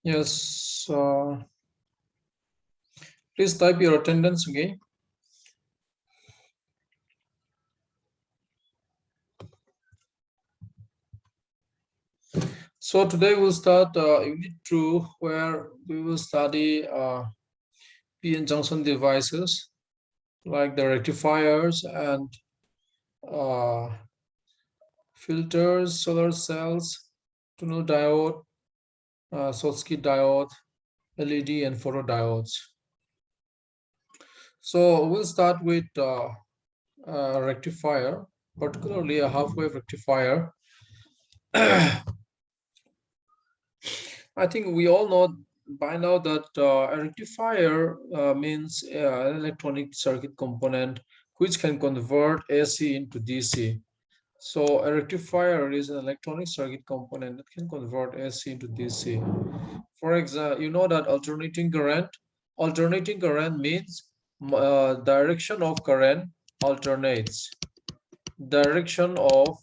Yes, please type your attendance again. So today we'll start Unit 2, where we will study PN junction devices like the rectifiers and uh, filters, solar cells, tunnel diode, Schottky diode, LED, and photodiodes. So we'll start with rectifier, particularly a half-wave rectifier. I think we all know by now that a rectifier means an electronic circuit component which can convert AC into DC. So a rectifier is an electronic circuit component that can convert AC into DC. For example, you know that alternating current means direction of current alternates. Direction of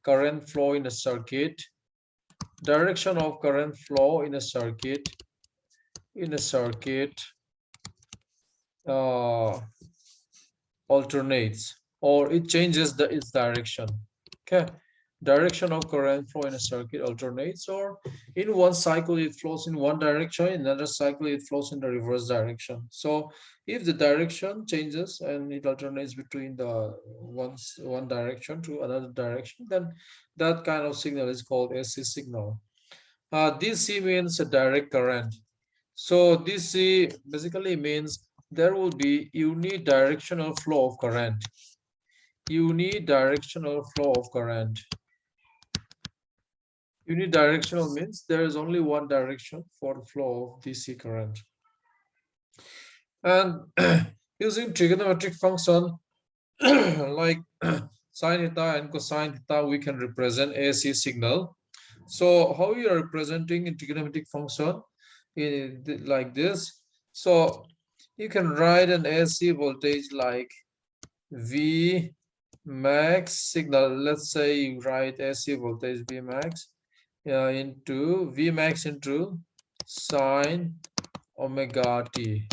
current flow in a circuit. Direction of current flow in a circuit uh, alternates, or it changes its direction. Okay, direction of current flow in a circuit alternates, or in one cycle it flows in one direction, in another cycle it flows in the reverse direction. So if the direction changes and it alternates between the one direction to another direction, then that kind of signal is called AC signal. DC means a direct current. So DC basically means there will be unidirectional flow of current. Unidirectional flow of current. Unidirectional means there is only one direction for the flow of DC current. And using trigonometric function like sine theta and cosine theta, we can represent AC signal. So how you are representing in trigonometric function like this? So you can write an AC voltage like V max signal. Let's say you write AC voltage V max into V max into sine omega t.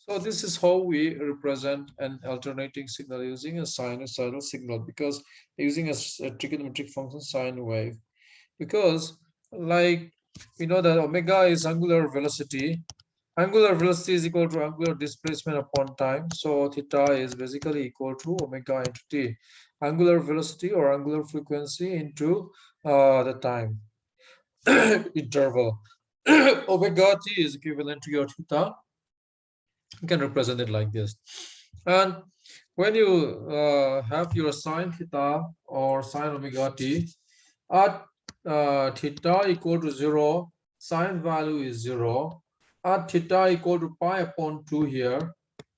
So this is how we represent an alternating signal using a sinusoidal signal, because using a trigonometric function sine wave. Because like we know that omega is angular velocity. Angular velocity is equal to angular displacement upon time. So theta is basically equal to omega into t. Angular velocity or angular frequency into the time interval. Omega t is equivalent to your theta. You can represent it like this. And when you have your sine theta or sine omega t at theta equal to 0, sine value is 0. At theta equal to pi upon 2 here,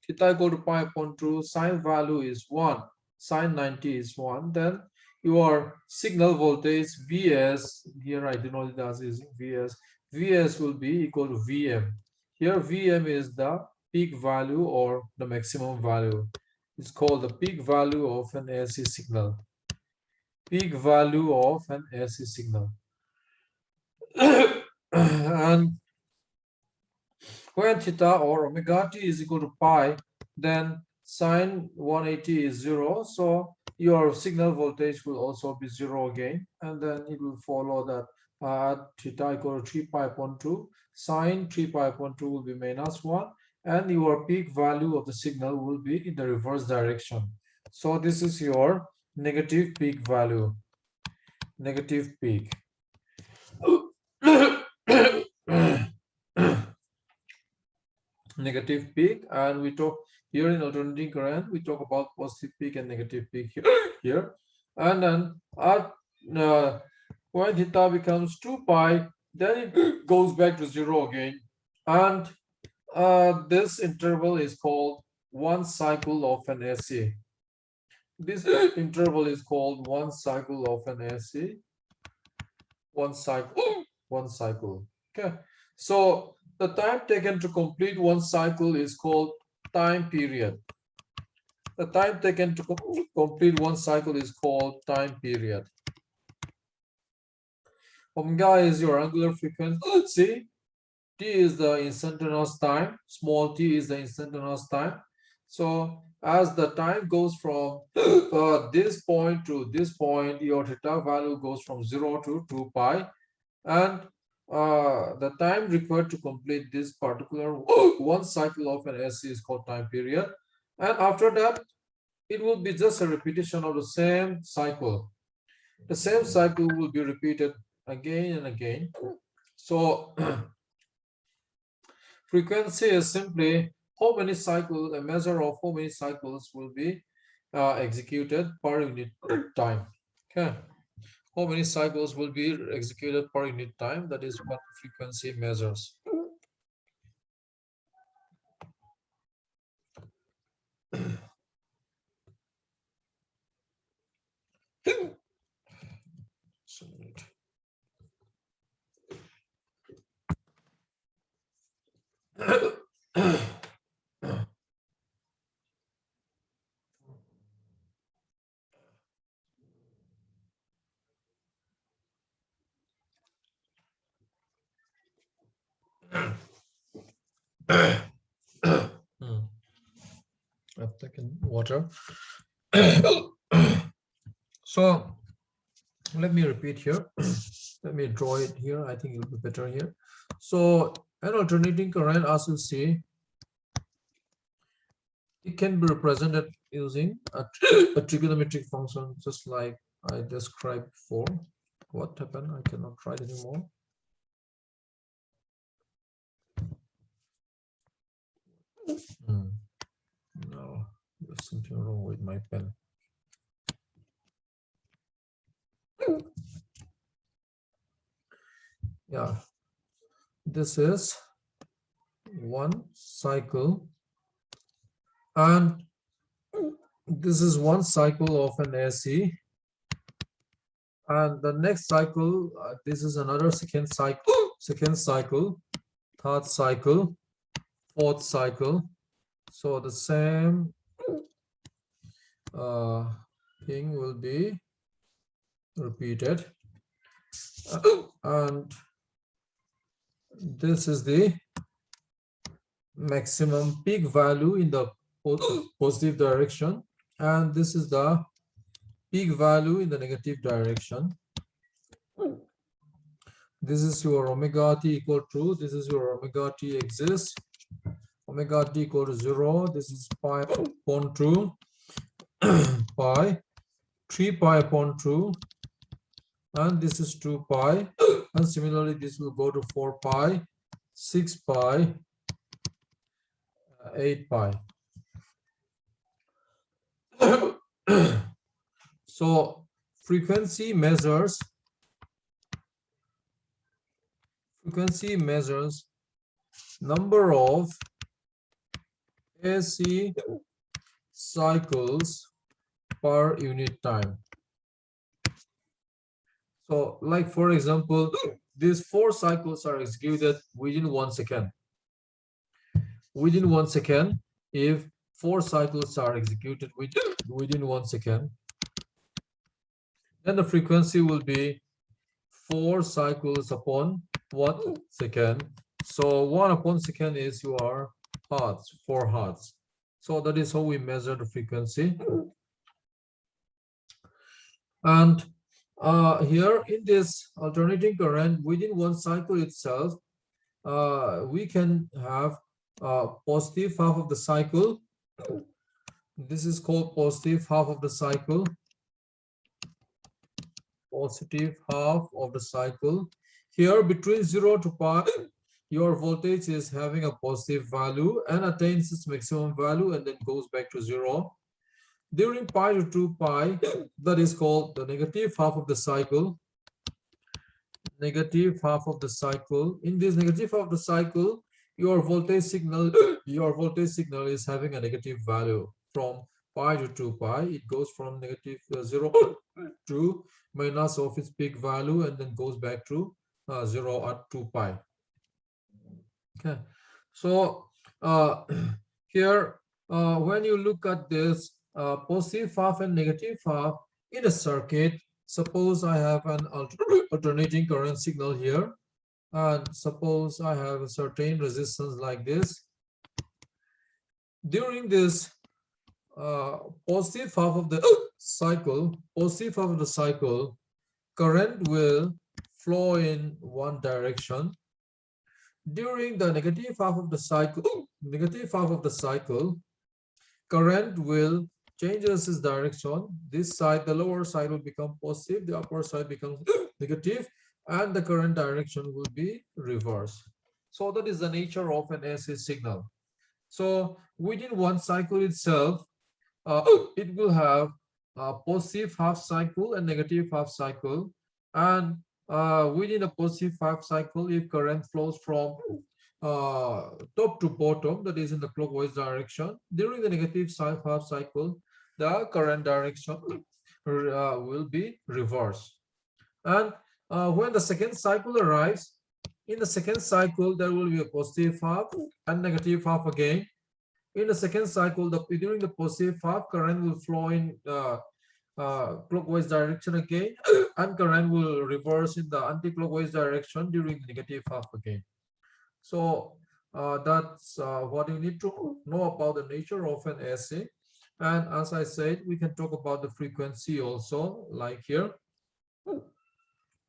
theta equal to pi upon 2, sine value is 1, sine 90 is 1. Then your signal voltage Vs, here I denote it as using Vs, Vs will be equal to Vm. Here Vm is the peak value or the maximum value. It's called the peak value of an AC signal. Peak value of an AC signal. And when theta or omega t is equal to pi, then sine 180 is 0. So your signal voltage will also be 0 again. And then it will follow that theta equal to 3 pi upon 2, sine 3 pi upon 2 will be minus 1. And your peak value of the signal will be in the reverse direction. So this is your negative peak value. Negative peak. Negative peak, and we talk here in alternating current, we talk about positive peak and negative peak here. And then at when theta becomes 2 pi, then it goes back to 0 again. And this interval is called one cycle of an AC. This interval is called one cycle of an AC. One cycle. Okay. So the time taken to complete one cycle is called time period. The time taken to complete one cycle is called time period. Omega is your angular frequency. T is the instantaneous time, small t is the instantaneous time. So as the time goes from this point to this point, your theta value goes from 0 to 2 pi, and the time required to complete this particular one cycle of an AC is called time period. And after that, it will be just a repetition of the same cycle. The same cycle will be repeated again and again. So frequency is simply how many cycles, a measure of how many cycles will be executed per unit time. Okay, how many cycles will be executed per unit time? That is what frequency measures. I've taken water. So let me repeat here. Let me draw it here. I think it will be better here. So an alternating current, as you see, it can be represented using a trigonometric function, just like I described before. What happened? I cannot write anymore. No, there's something wrong with my pen. Yeah, this is one cycle, and this is one cycle of an AC, and the next cycle, this is another second cycle, third cycle, fourth cycle. So the same thing will be repeated, and this is the maximum peak value in the positive direction, and this is the peak value in the negative direction. This is your omega t equal to, this is your omega t exists, omega t equal to 0. This is pi upon 2 pi, 3 pi upon 2, and this is 2 pi, and similarly this will go to 4 pi, 6 pi, 8 pi. So frequency measures number of AC cycles per unit time. So like, for example, these 4 cycles are executed within 1 second. Within 1 second, if 4 cycles are executed within 1 second, then the frequency will be 4 cycles upon 1 second. So 1 upon second is your hertz, 4 hertz. So that is how we measure the frequency. And here in this alternating current, within 1 cycle itself, we can have positive half of the cycle. This is called positive half of the cycle. Positive half of the cycle. Here between 0 to pi, your voltage is having a positive value and attains its maximum value and then goes back to 0. During pi to 2 pi, that is called the negative half of the cycle. Negative half of the cycle. In this negative half of the cycle, your voltage signal is having a negative value. From pi to 2 pi, it goes from negative 0 to minus of its peak value and then goes back to 0 at 2 pi. Okay, so here when you look at this positive half and negative half in a circuit, suppose I have an alternating current signal here. and suppose I have a certain resistance like this. During this positive half of the cycle, current will flow in one direction. During the negative half of the cycle, current will changes its direction. This side, the lower side will become positive, the upper side becomes negative, and the current direction will be reversed. So that is the nature of an AC signal. So within one cycle itself, it will have a positive half cycle and negative half cycle. And within a positive half cycle, if current flows from top to bottom, that is in the clockwise direction, during the negative half cycle, the current direction will be reversed. And when the second cycle arrives, in the second cycle, there will be a positive half and negative half again. In the second cycle, during the positive half, current will flow in clockwise direction again, and current will reverse in the anti-clockwise direction during the negative half again. So that's what you need to know about the nature of an AC. And as I said, we can talk about the frequency also, like here,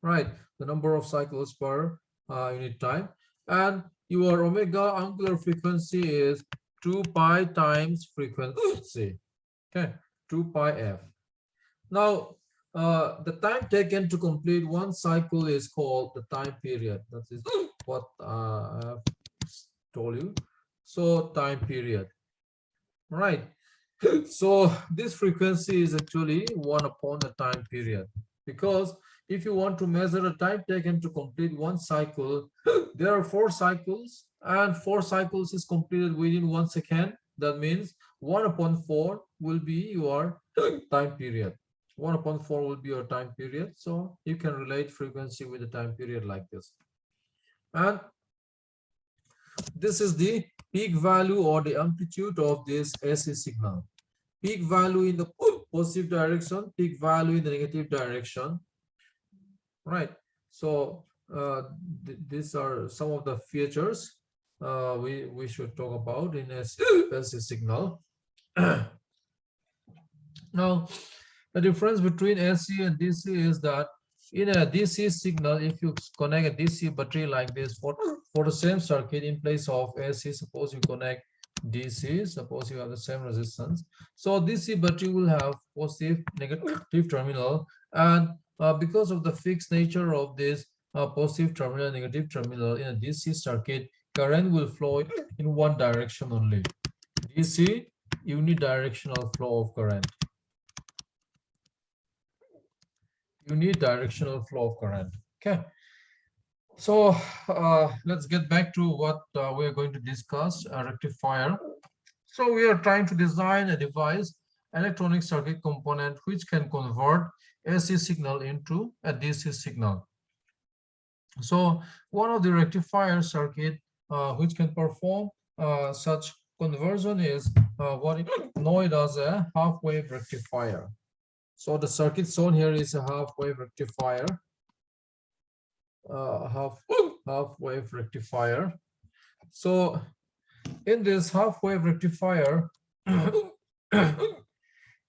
right? The number of cycles per unit time. And your omega angular frequency is 2 pi times frequency. Okay, 2 pi f. Now, the time taken to complete one cycle is called the time period. That is what I have told you. So, time period, right? So, this frequency is actually 1 upon the time period, because if you want to measure the time taken to complete one cycle, there are 4 cycles, and 4 cycles is completed within 1 second. That means 1 upon 4 will be your time period. 1 upon 4 will be your time period. So you can relate frequency with the time period like this. And this is the peak value or the amplitude of this AC signal. Peak value in the positive direction, peak value in the negative direction, right? So these are some of the features we should talk about in AC signal. Now, the difference between AC and DC is that in a DC signal, if you connect a DC battery like this for the same circuit in place of AC, suppose you connect DC, suppose you have the same resistance. So DC battery will have positive, negative terminal, and because of the fixed nature of this positive terminal, negative terminal in a DC circuit, current will flow in one direction only. DC, unidirectional flow of current. Unidirectional flow of current. Okay. So let's get back to what we are going to discuss, a rectifier. So we are trying to design a device, electronic circuit component, which can convert AC signal into a DC signal. So one of the rectifier circuit which can perform such conversion is what is known as a half-wave rectifier. So the circuit shown here is a half-wave rectifier. Half-wave rectifier. So in this half-wave rectifier,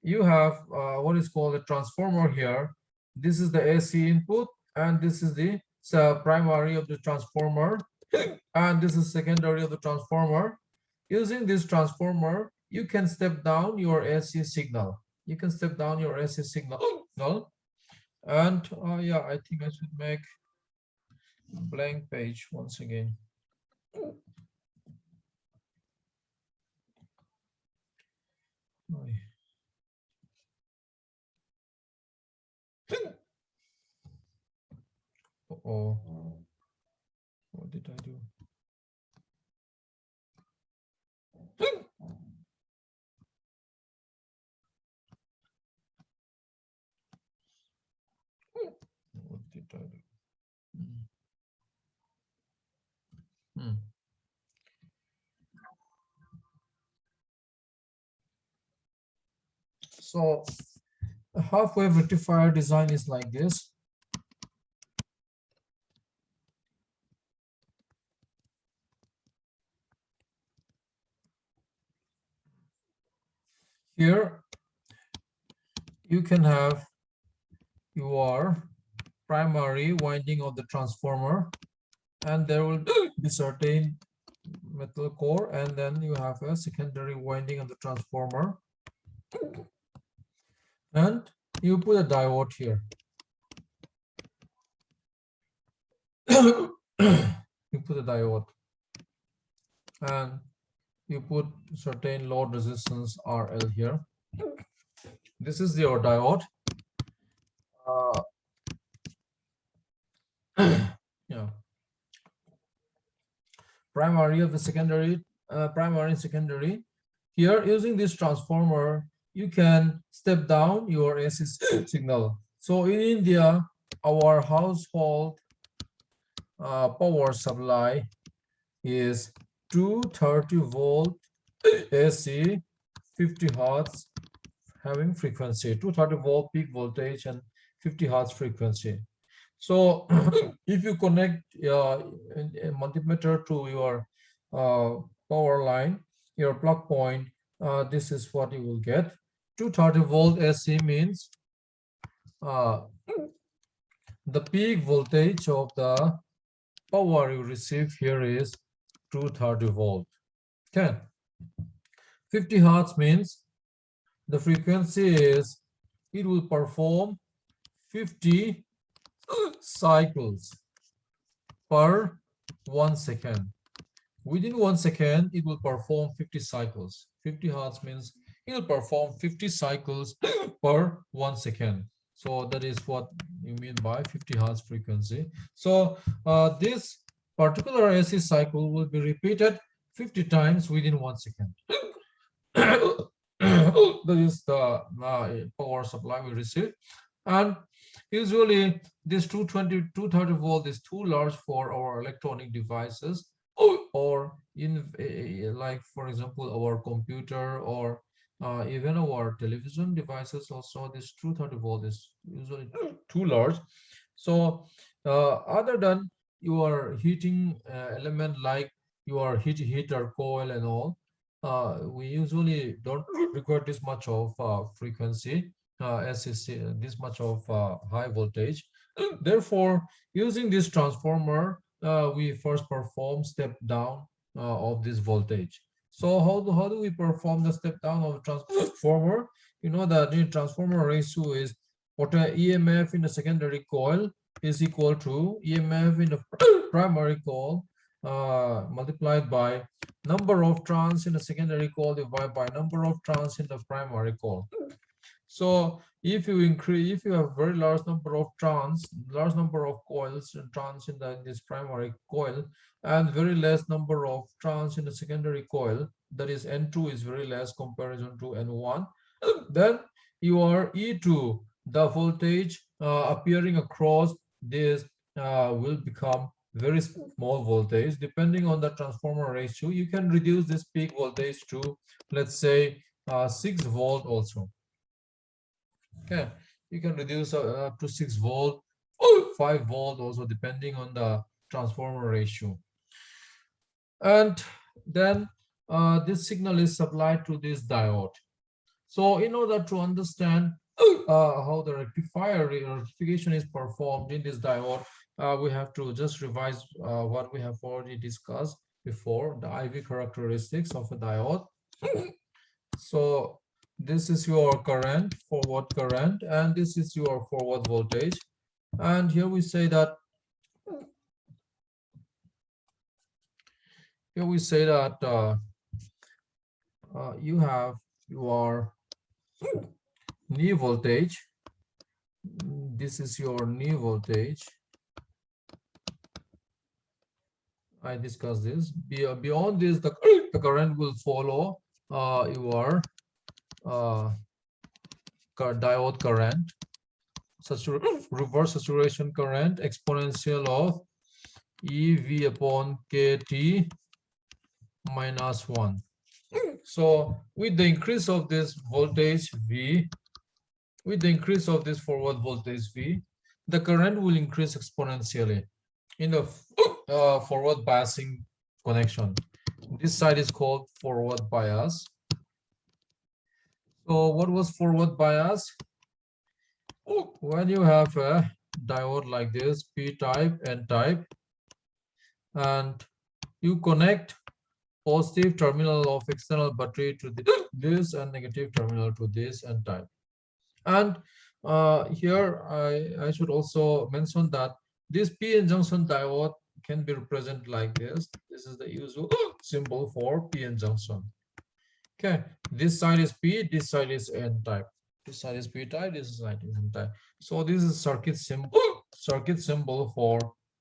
you have what is called a transformer here. This is the AC input, and this is the primary of the transformer, and this is secondary of the transformer. Using this transformer, you can step down your AC signal. You can step down your AC signal. And yeah, I think I should make blank page once again. Uh-oh. What did I do? What did I do? So a half-wave rectifier design is like this. Here you can have your primary winding of the transformer, and there will be certain metal core, and then you have a secondary winding of the transformer, and you put a diode here. You put a diode, and you put certain load resistance RL here. This is your diode. Yeah, primary of the secondary, primary and secondary. Here, using this transformer, you can step down your AC signal. So in India, our household power supply is 230-volt AC, 50 hertz having frequency, 230-volt peak voltage and 50 hertz frequency. So if you connect a multimeter to your power line, your plug point, this is what you will get. 230-volt AC means the peak voltage of the power you receive here is 230-volt. Okay. 50 hertz means the frequency is, it will perform 50 cycles per 1 second. Within 1 second, it will perform 50 cycles. 50 hertz means it will perform 50 cycles per 1 second. So that is what you mean by 50 hertz frequency. So this particular AC cycle will be repeated 50 times within 1 second. That is the power supply we receive. And usually this 230 volt is too large for our electronic devices, or in like, for example, our computer, or even our television devices. Also, this 230 volt is usually too large. So other than your heating element, like your heater coil and all, we usually don't require this much of frequency, this much of high voltage. Therefore, using this transformer, we first perform step down of this voltage. So how do we perform the step down of the transformer? You know that the transformer ratio is what EMF in the secondary coil is equal to EMF in the primary coil multiplied by number of turns in the secondary coil divided by number of turns in the primary coil. So if you have very large number of turns, large number of coils and turns in this primary coil, and very less number of turns in the secondary coil, that is N2 is very less comparison to N1, then your E2, the voltage appearing across this will become very small voltage. Depending on the transformer ratio, you can reduce this peak voltage to, let's say, 6 volt also. Okay, you can reduce up to 6 volt, 5 volt also, depending on the transformer ratio. And then this signal is supplied to this diode. So in order to understand how the rectification is performed in this diode, we have to just revise what we have already discussed before, the IV characteristics of a diode. So this is your current, forward current, and this is your forward voltage. And here we say that you have your knee voltage. This is your knee voltage. I discussed this. Beyond this, the current will follow your diode current, reverse saturation current, exponential of EV upon KT minus 1. So with the increase of this voltage V, with the increase of this forward voltage V, the current will increase exponentially in the forward biasing connection. This side is called forward bias. So what was forward bias? When you have a diode like this, P type, N type, and you connect positive terminal of external battery to this and negative terminal to this N type. And here I should also mention that this PN junction diode can be represented like this. This is the usual symbol for PN junction. Okay, this side is P, this side is N type. This side is P type, this side is N type. So this is circuit symbol for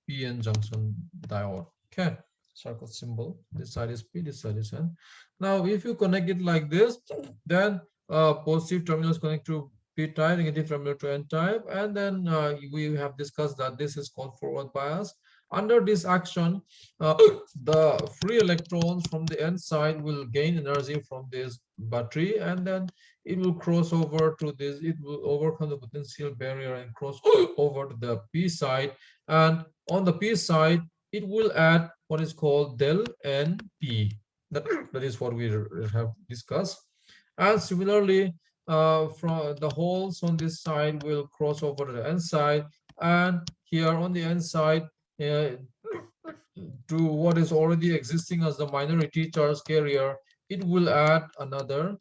PN junction diode. Okay, circuit symbol. This side is P, this side is N. Now, if you connect it like this, then positive terminals connect to P type, negative terminal to N type, and then we have discussed that this is called forward bias. Under this action, the free electrons from the N side will gain energy from this battery, and then it will cross over to this, it will overcome the potential barrier and cross over to the P side, and on the P side, it will add what is called del NP. That is what we have discussed. And similarly, from the holes on this side will cross over to the N side, and here on the N side, to what is already existing as the minority charge carrier, it will add another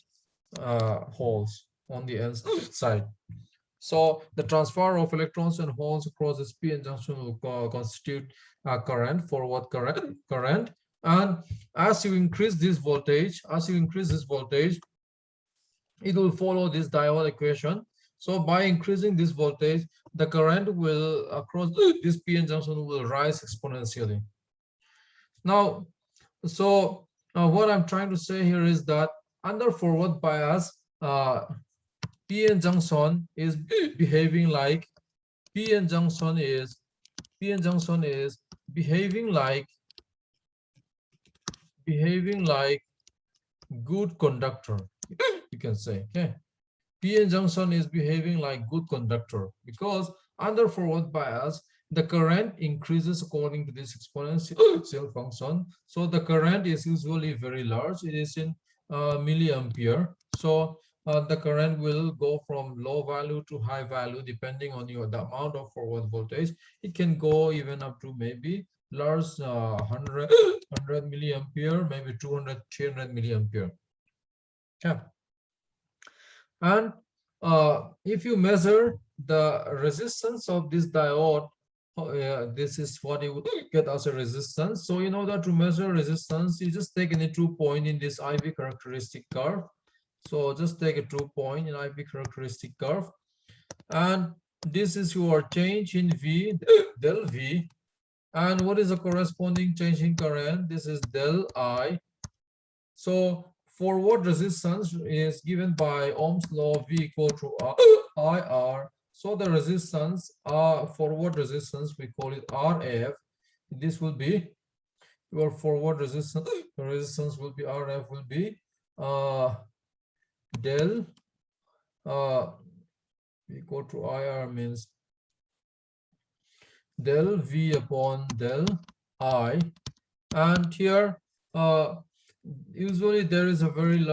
holes on the N side. So the transfer of electrons and holes across this PN junction will constitute current, forward current. And as you increase this voltage, it will follow this diode equation. So by increasing this voltage, the current will across this PN junction will rise exponentially. Now, so what I'm trying to say here is that under forward bias, PN junction is behaving like PN junction is behaving like good conductor, you can say. Okay, PN junction is behaving like good conductor because under forward bias, the current increases according to this exponential function. So the current is usually very large. It is in milliampere. So the current will go from low value to high value depending on the amount of forward voltage. It can go even up to maybe large 100 milliampere, maybe 200, 300 milliampere. Yeah. And if you measure the resistance of this diode, this is what you would get as a resistance. So in order to measure resistance, you just take any 2 point in this IV characteristic curve. So just take a 2 point in IV characteristic curve. And this is your change in V, del V. And what is the corresponding change in current? This is del I. So forward resistance is given by Ohm's law, V equal to IR. So the resistance, forward resistance, we call it RF. This will be your forward resistance. The resistance will be RF will be del equal to IR means del V upon del I. And here usually there is a very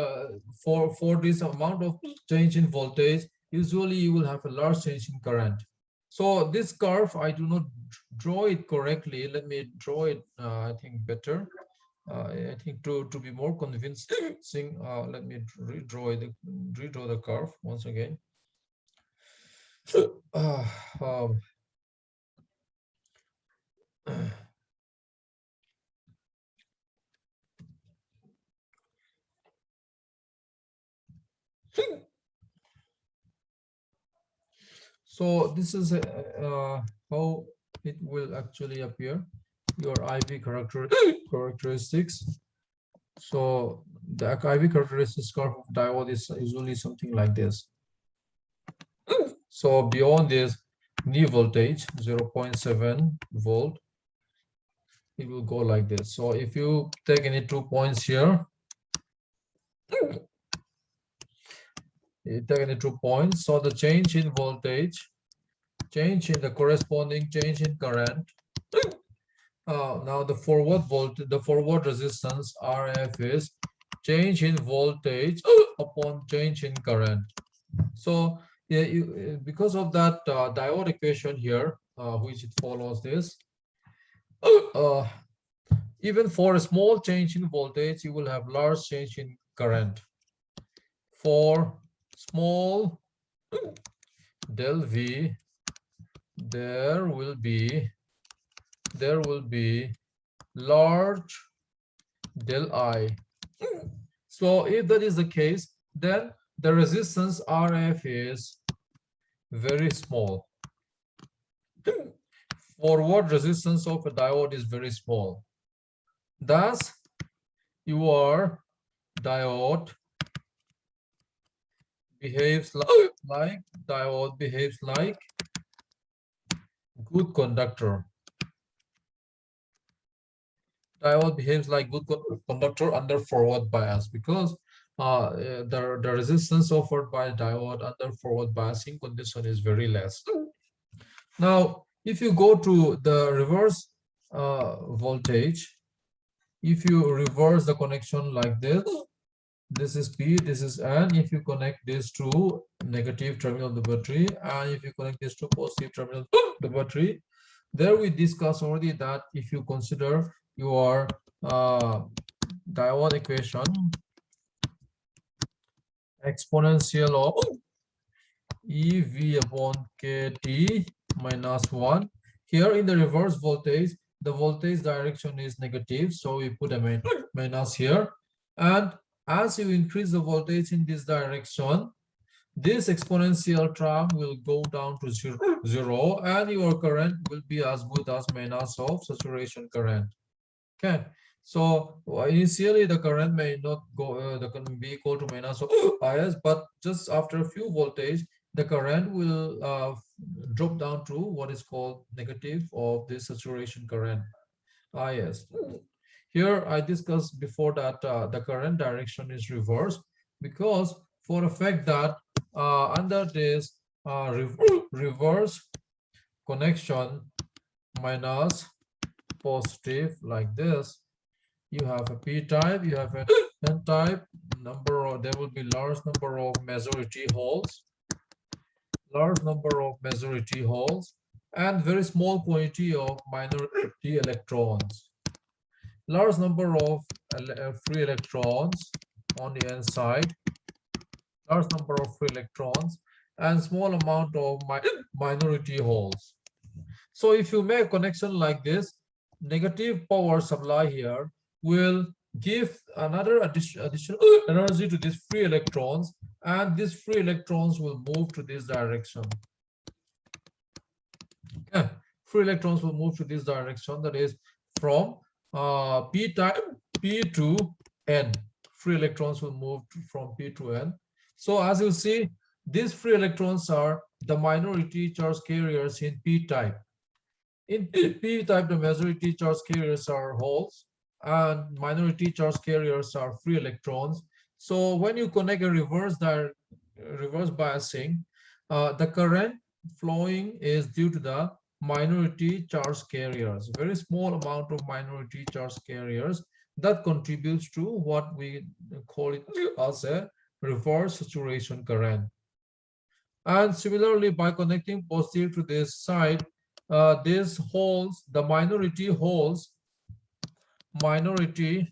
for this amount of change in voltage, usually you will have a large change in current. So this curve, I do not draw it correctly. Let me draw it, I think better. I think to be more convincing, let me redraw the curve once again. So this is how it will actually appear, your IV characteristics. So the IV characteristics curve of diode is usually something like this. So beyond this knee voltage, 0.7 volt, it will go like this. So if you take any 2 points here, you take any 2 points, so the change in voltage, change in the corresponding change in current. Now the forward resistance RF is change in voltage upon change in current. So yeah, because of that diode equation here, which it follows this, uh, even for a small change in voltage, you will have large change in current. For small del V, there will be large del I. So if that is the case, then the resistance RF is very small. Forward resistance of a diode is very small. Thus, your diode behaves like good conductor. Diode behaves like good conductor under forward bias, because the resistance offered by diode under forward biasing condition is very less. Now, if you go to the reverse voltage, if you reverse the connection like this is P, this is N. If you connect this to negative terminal of the battery, and if you connect this to positive terminal of the battery, there we discussed already that if you consider your diode equation, exponential of EV upon KT minus 1. Here in the reverse voltage, the voltage direction is negative, so we put a minus here. And as you increase the voltage in this direction, this exponential term will go down to zero, and your current will be as good as minus of saturation current. Okay, so initially the current may not go, the current be equal to minus of is, but just after a few voltage, the current will drop down to what is called negative of the saturation current, is. Here I discussed before that the current direction is reversed, because for the fact that under this reverse connection minus positive like this, you have a p type, you have a n type, there will be large number of majority holes, and very small quantity of minority electrons, large number of free electrons on the n side, large number of free electrons, and small amount of minority holes. So if you make a connection like this, negative power supply here will give another additional energy to these free electrons, and these free electrons will move to this direction. Okay. Free electrons will move to this direction, that is from p type p to n. Free electrons will move from p to n. So as you see, these free electrons are the minority charge carriers in p type. In p type, the majority charge carriers are holes, and minority charge carriers are free electrons. So when you connect a reverse biasing, the current flowing is due to the minority charge carriers, very small amount of minority charge carriers that contributes to what we call it as a reverse saturation current. And similarly, by connecting positive to this side, these holes, the minority holes, minority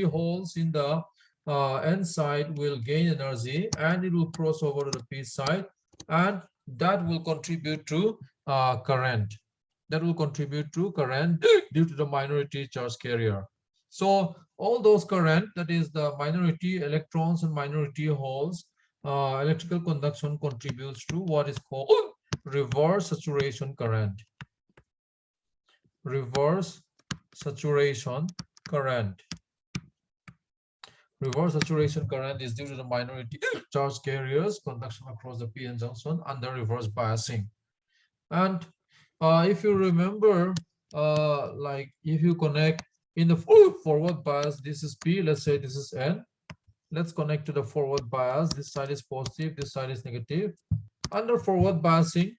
holes in the n side will gain energy, and it will cross over to the p side, and that will contribute to current. That will contribute to current due to the minority charge carrier. So all those current, that is the minority electrons and minority holes, electrical conduction contributes to what is called reverse saturation current. Reverse saturation current. Reverse saturation current is due to the minority charge carriers conduction across the p-n junction under reverse biasing. And if you remember, like if you connect in the forward bias, this is p, let's say this is n. Let's connect to the forward bias. This side is positive, this side is negative. Under forward biasing,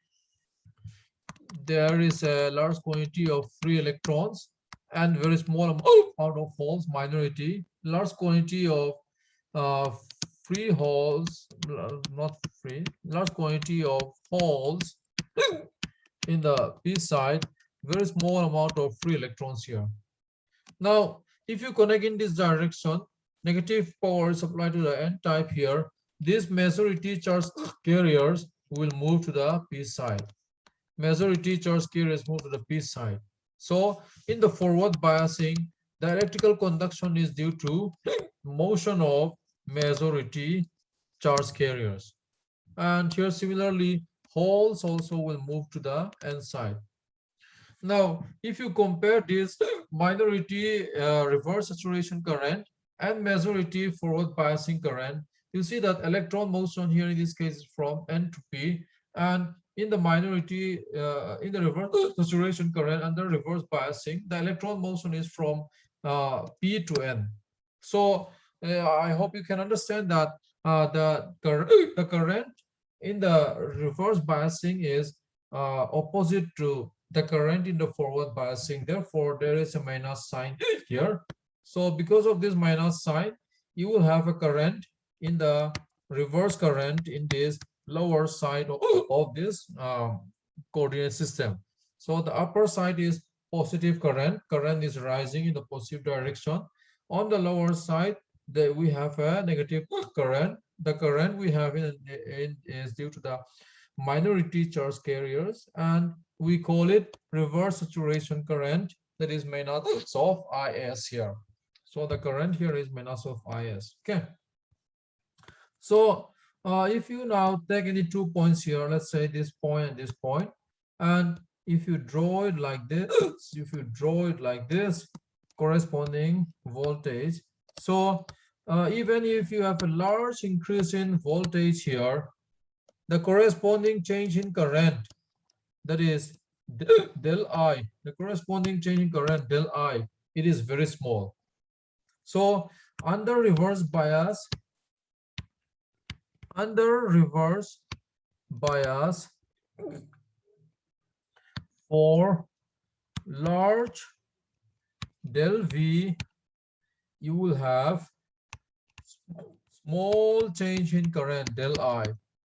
there is a large quantity of free electrons, and very small amount of holes, minority, large quantity of uh, free holes, not free, large quantity of holes in the p side, very small amount of free electrons here. Now, if you connect in this direction, negative power is applied to the n-type here. These majority charge carriers will move to the p side. Majority charge carriers move to the p side. So, in the forward biasing, the electrical conduction is due to motion of majority charge carriers. And here, similarly, holes also will move to the n side. Now, if you compare this minority reverse saturation current and majority forward biasing current, you see that electron motion here in this case is from N to P, and in the minority, in the reverse saturation current under reverse biasing, the electron motion is from P to N. So I hope you can understand that the current in the reverse biasing is opposite to the current in the forward biasing. Therefore, there is a minus sign here. So because of this minus sign, you will have a current in the reverse current in this lower side of this coordinate system. So the upper side is positive current. Current is rising in the positive direction. On the lower side, we have a negative current. The current we have is due to the minority charge carriers, and we call it reverse saturation current, that is minus of is here. So the current here is minus of is. Okay. So if you now take any 2 points here, let's say this point and this point, and if you draw it like this, corresponding voltage. So even if you have a large increase in voltage here, the corresponding change in current, that is del I, the corresponding change in current del I, it is very small. So under reverse bias for large del V, you will have small change in current del I,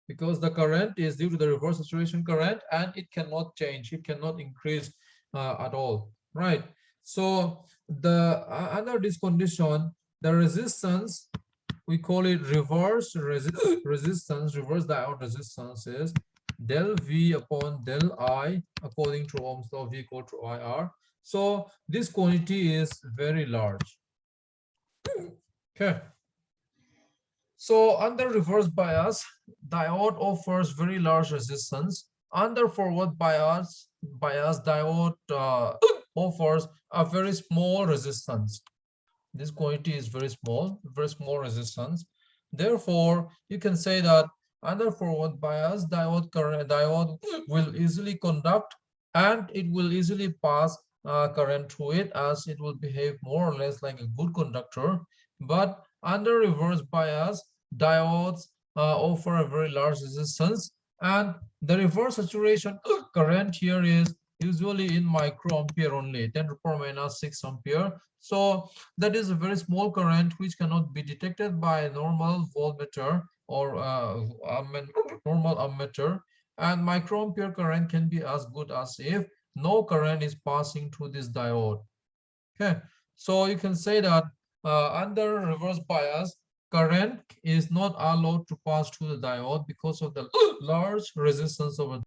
because the current is due to the reverse saturation current and it cannot change, it cannot increase at all, right? So the under this condition, the resistance, we call it reverse resistance, reverse diode resistance is del V upon del I according to Ohm's law, V equal to IR. So this quantity is very large. Okay. So under reverse bias, diode offers very large resistance. Under forward bias diode offers a very small resistance. This quantity is very small resistance. Therefore, you can say that under forward bias, diode will easily conduct and it will easily pass current through it, as it will behave more or less like a good conductor. But under reverse bias, diodes offer a very large resistance, and the reverse saturation current here is usually in microampere only, 10 to the power minus 6 ampere. So that is a very small current which cannot be detected by a normal voltmeter or normal ammeter, and microampere current can be as good as if no current is passing through this diode. Okay, so you can say that under reverse bias, current is not allowed to pass through the diode because of the large resistance of